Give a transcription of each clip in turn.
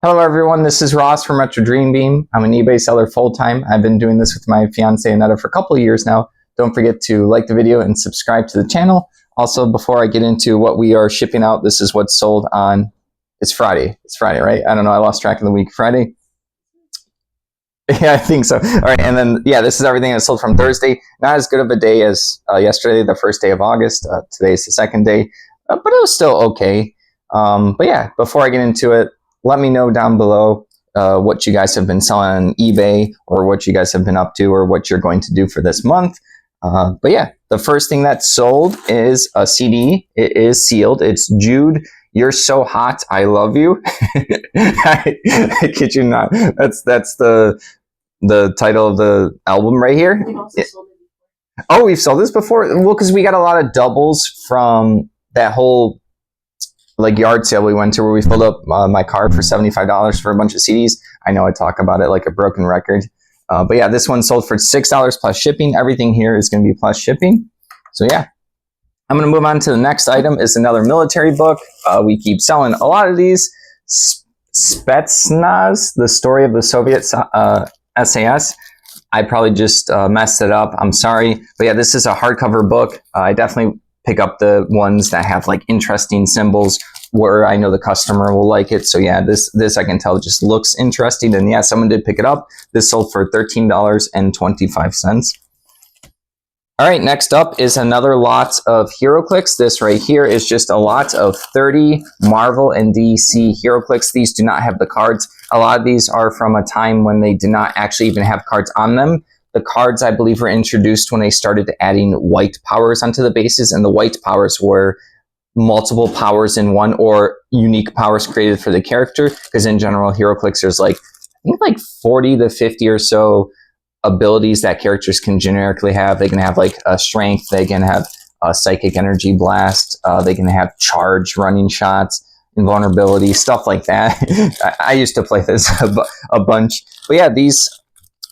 Hello everyone, this is Ross from Retro Dream Beam. I'm an eBay seller full-time. I've been doing this with my fiance Annetta for a couple of years now. Don't forget to like the video and subscribe to the channel. Also, before I get into what we are shipping out, this is what's sold on, it's Friday. It's Friday, right? I don't know, I lost track of the week. Friday? Yeah, I think so. All right, and then, yeah, this is everything that's sold from Thursday. Not as good of a day as yesterday, the first day of August. Today's the second day, but it was still okay. But yeah, before I get into it, let me know down below what you guys have been selling on eBay or what you guys have been up to or what you're going to do for this month. But yeah, the first thing that's sold is a CD. It is sealed. It's Jude, You're So Hot, I Love You. I kid you not. That's the title of the album right here. We've also sold it before. Oh, we've sold this before? Well, because we got a lot of doubles from that whole like yard sale we went to where we filled up my car for $75 for a bunch of CDs. I know I talk about it like a broken record. But yeah, this one sold for $6 plus shipping. Everything here is going to be plus shipping. So yeah, I'm going to move on to the next item. Is another military book. We keep selling a lot of these. Spetsnaz, the story of the Soviet SAS. I probably just messed it up. I'm sorry. But yeah, this is a hardcover book. I definitely pick up the ones that have like interesting symbols where I know the customer will like it. So yeah, this I can tell just looks interesting. And yeah, someone did pick it up. This sold for $13.25. All right, next up is another lot of HeroClix. This right here is just a lot of 30 Marvel and DC HeroClix. These do not have the cards. A lot of these are from a time when they did not actually even have cards on them. The cards, I believe, were introduced when they started adding white powers onto the bases, and the white powers were multiple powers in one or unique powers created for the character, because in general, HeroClix, there's like, I think like 40 to 50 or so abilities that characters can generically have. They can have like a strength, they can have a psychic energy blast, they can have charge running shots, invulnerability, stuff like that. I used to play this a bunch. But yeah, these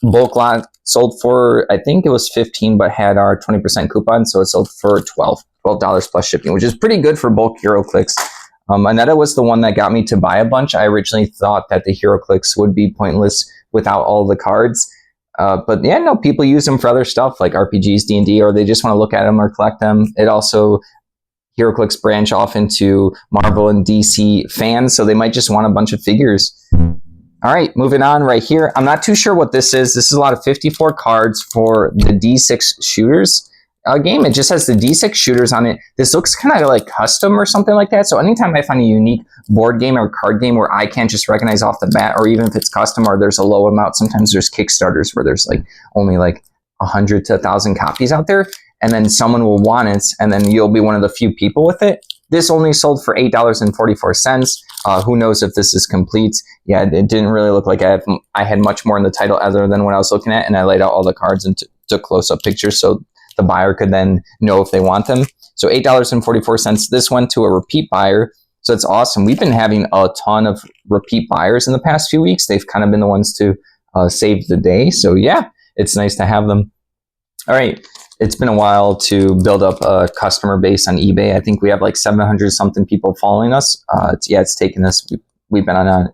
bulk lot sold for, I think it was 15, but had our 20% coupon, so it sold for $12 plus shipping, which is pretty good for bulk HeroClix. Annetta was the one that got me to buy a bunch. I originally thought that the HeroClix would be pointless without all the cards. But yeah, no, people use them for other stuff like RPGs, D&D, or they just want to look at them or collect them. It also, HeroClix branch off into Marvel and DC fans, so they might just want a bunch of figures. All right, moving on right here. I'm not too sure what this is. This is a lot of 54 cards for the D6 shooters game. It just has the D6 shooters on it. This looks kind of like custom or something like that. So anytime I find a unique board game or card game where I can't just recognize off the bat, or even if it's custom or there's a low amount, sometimes there's Kickstarters where there's like only like 100 to 1,000 copies out there, and then someone will want it, and then you'll be one of the few people with it. This only sold for $8.44. Who knows if this is complete? Yeah, it didn't really look like I had much more in the title other than what I was looking at, and I laid out all the cards and took close-up pictures so the buyer could then know if they want them. So $8.44. This went to a repeat buyer, so it's awesome. We've been having a ton of repeat buyers in the past few weeks. They've kind of been the ones to save the day. So yeah, it's nice to have them. All right. It's been a while to build up a customer base on eBay. I think we have like 700 something people following us. It's taken us, we've been on it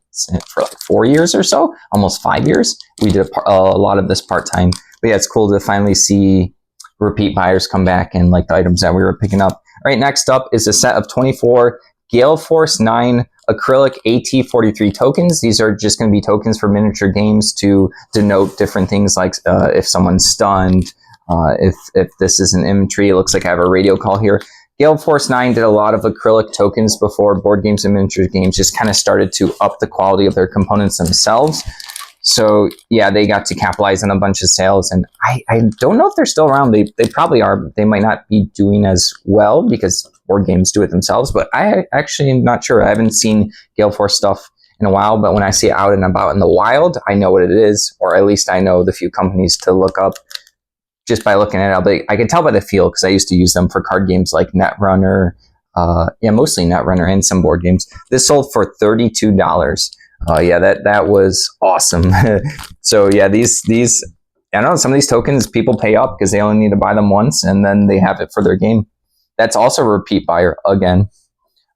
for like 4 years or so, almost 5 years. We did a lot of this part-time. But yeah, it's cool to finally see repeat buyers come back and like the items that we were picking up. All right, next up is a set of 24 Gale Force 9 acrylic AT-43 tokens. These are just going to be tokens for miniature games to denote different things like if someone's stunned, if this is an infantry. It looks like I have a radio call here. Gale Force 9 did a lot of acrylic tokens before board games and miniature games just kind of started to up the quality of their components themselves. So yeah, they got to capitalize on a bunch of sales, and I don't know if they're still around. They probably are, but they might not be doing as well because board games do it themselves. But I actually am not sure. I haven't seen Gale Force stuff in a while, but when I see it out and about in the wild, I know what it is, or at least I know the few companies to look up. Just by looking at it, I can tell by the feel because I used to use them for card games like Netrunner, mostly Netrunner and some board games. This sold for $32. Yeah, that was awesome. So yeah, these I don't know, some of these tokens people pay up because they only need to buy them once and then they have it for their game. That's also a repeat buyer again.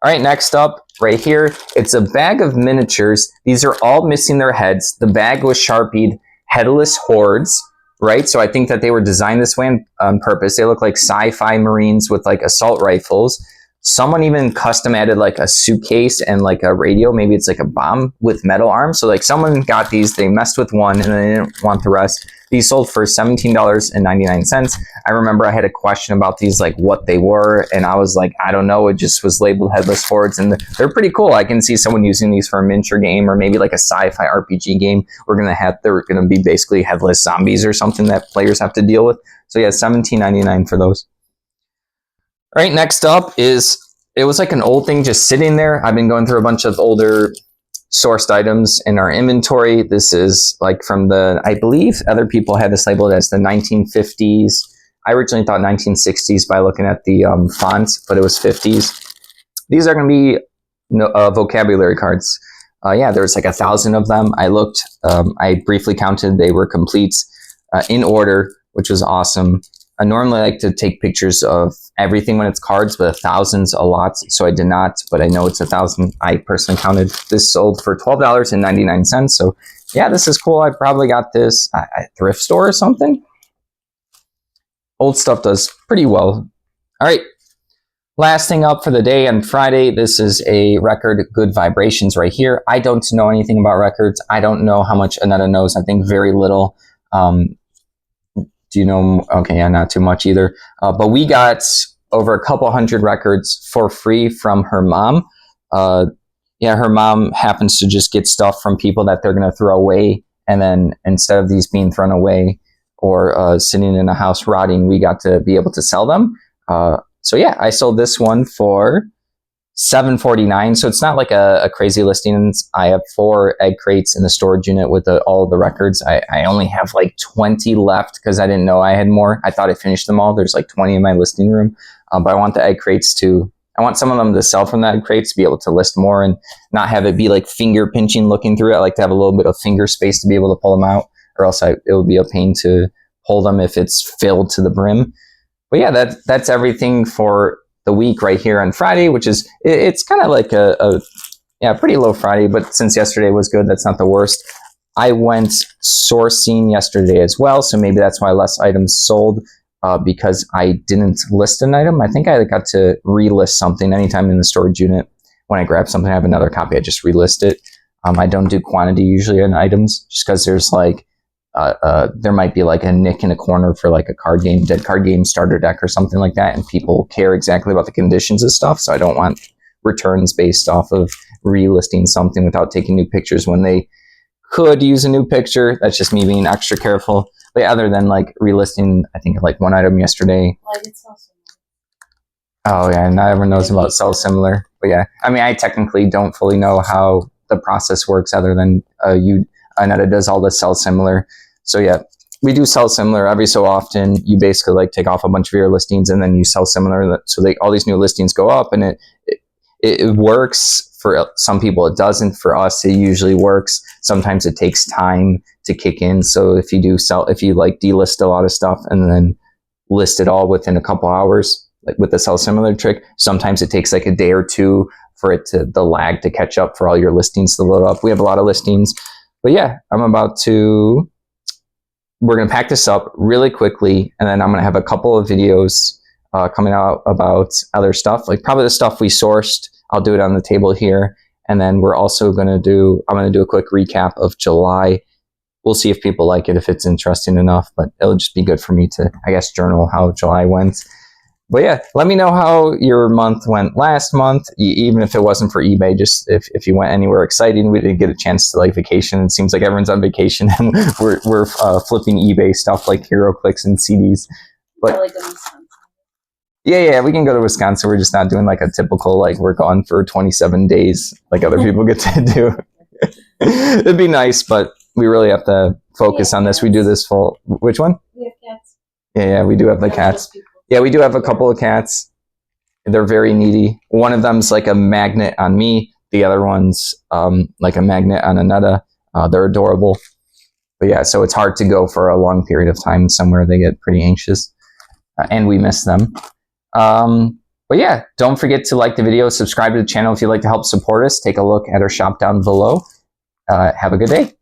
All right, next up right here. It's a bag of miniatures. These are all missing their heads. The bag was Sharpied Headless Hordes, right? So I think that they were designed this way on purpose. They look like sci-fi Marines with like assault rifles. Someone even custom added like a suitcase and like a radio. Maybe it's like a bomb with metal arms. So like someone got these, they messed with one and they didn't want the rest. These sold for $17.99. I remember I had a question about these, like what they were. And I was like, I don't know. It just was labeled Headless Hordes and they're pretty cool. I can see someone using these for a miniature game or maybe like a sci-fi RPG game. They're going to be basically headless zombies or something that players have to deal with. So yeah, $17.99 for those. All right, next up is, it was like an old thing just sitting there. I've been going through a bunch of older sourced items in our inventory. This is like from the, I believe other people had this labeled as the 1950s. I originally thought 1960s by looking at the fonts, but it was 50s. These are going to be vocabulary cards. Yeah, there's like 1,000 of them. I looked, I briefly counted, they were complete in order, which was awesome. I normally like to take pictures of everything when it's cards, but 1,000's a lot, so I did not, but I know it's 1,000. I personally counted. This sold for $12.99, so yeah, this is cool. I probably got this at a thrift store or something. Old stuff does pretty well. All right, last thing up for the day on Friday, this is a record, Good Vibrations right here. I don't know anything about records. I don't know how much Anetta knows. I think very little. Do you know? Okay, yeah, not too much either. But we got over a couple hundred records for free from her mom. Yeah, her mom happens to just get stuff from people that they're going to throw away. And then instead of these being thrown away or sitting in a house rotting, we got to be able to sell them. So yeah, I sold this one for $7.49. So it's not like a crazy listing. I have 4 egg crates in the storage unit with all of the records. I only have like 20 left because I didn't know I had more. I thought I finished them all. There's like 20 in my listing room. But I want the egg crates I want some of them to sell from the egg crates to be able to list more and not have it be like finger pinching looking through it. I like to have a little bit of finger space to be able to pull them out, or else it would be a pain to pull them if it's filled to the brim. But yeah, that's everything for the week right here on Friday, which is, it's kind of like a pretty low Friday, but since yesterday was good, that's not the worst. I went sourcing yesterday as well, so maybe that's why less items sold, because I didn't list an item. I think I got to relist something anytime in the storage unit. When I grab something, I have another copy, I just relist it. I don't do quantity usually on items, just because there's like, there might be like a nick in a corner for like a card game, dead card game starter deck or something like that, and people care exactly about the conditions of stuff, so I don't want returns based off of relisting something without taking new pictures when they could use a new picture. That's just me being extra careful. But other than like relisting, I think like one item yesterday. Like it's also. Oh yeah, not everyone knows about sell similar. But yeah, I mean, I technically don't fully know how the process works other than Anetta does all the sell similar. So yeah, we do sell similar every so often. You basically like take off a bunch of your listings and then you sell similar. So all these new listings go up, and it works. For some people, it doesn't. For us, it usually works. Sometimes it takes time to kick in. So if you like delist a lot of stuff and then list it all within a couple hours, like with the sell similar trick, sometimes it takes like a day or two for the lag to catch up for all your listings to load up. We have a lot of listings, but yeah, we're going to pack this up really quickly, and then I'm going to have a couple of videos coming out about other stuff, like probably the stuff we sourced. I'll do it on the table here, and then we're also going to I'm going to do a quick recap of July. We'll see if people like it, if it's interesting enough, but it'll just be good for me to, I guess, journal how July went. But yeah, let me know how your month went last month, even if it wasn't for eBay. Just if you went anywhere exciting. We didn't get a chance to like vacation. It seems like everyone's on vacation and we're flipping eBay stuff like HeroClix and CDs. But yeah, we can go to Wisconsin. We're just not doing like a typical like we're gone for 27 days like other people get to do. It'd be nice, but we really have to focus on this. We do this full. Which one? We have cats. Yeah, we do have the cats. Yeah, we do have a couple of cats. They're very needy. One of them's like a magnet on me. The other one's like a magnet on Anetta. They're adorable. But yeah, so it's hard to go for a long period of time somewhere. They get pretty anxious. And we miss them. But yeah, don't forget to like the video, subscribe to the channel if you'd like to help support us. Take a look at our shop down below. Have a good day.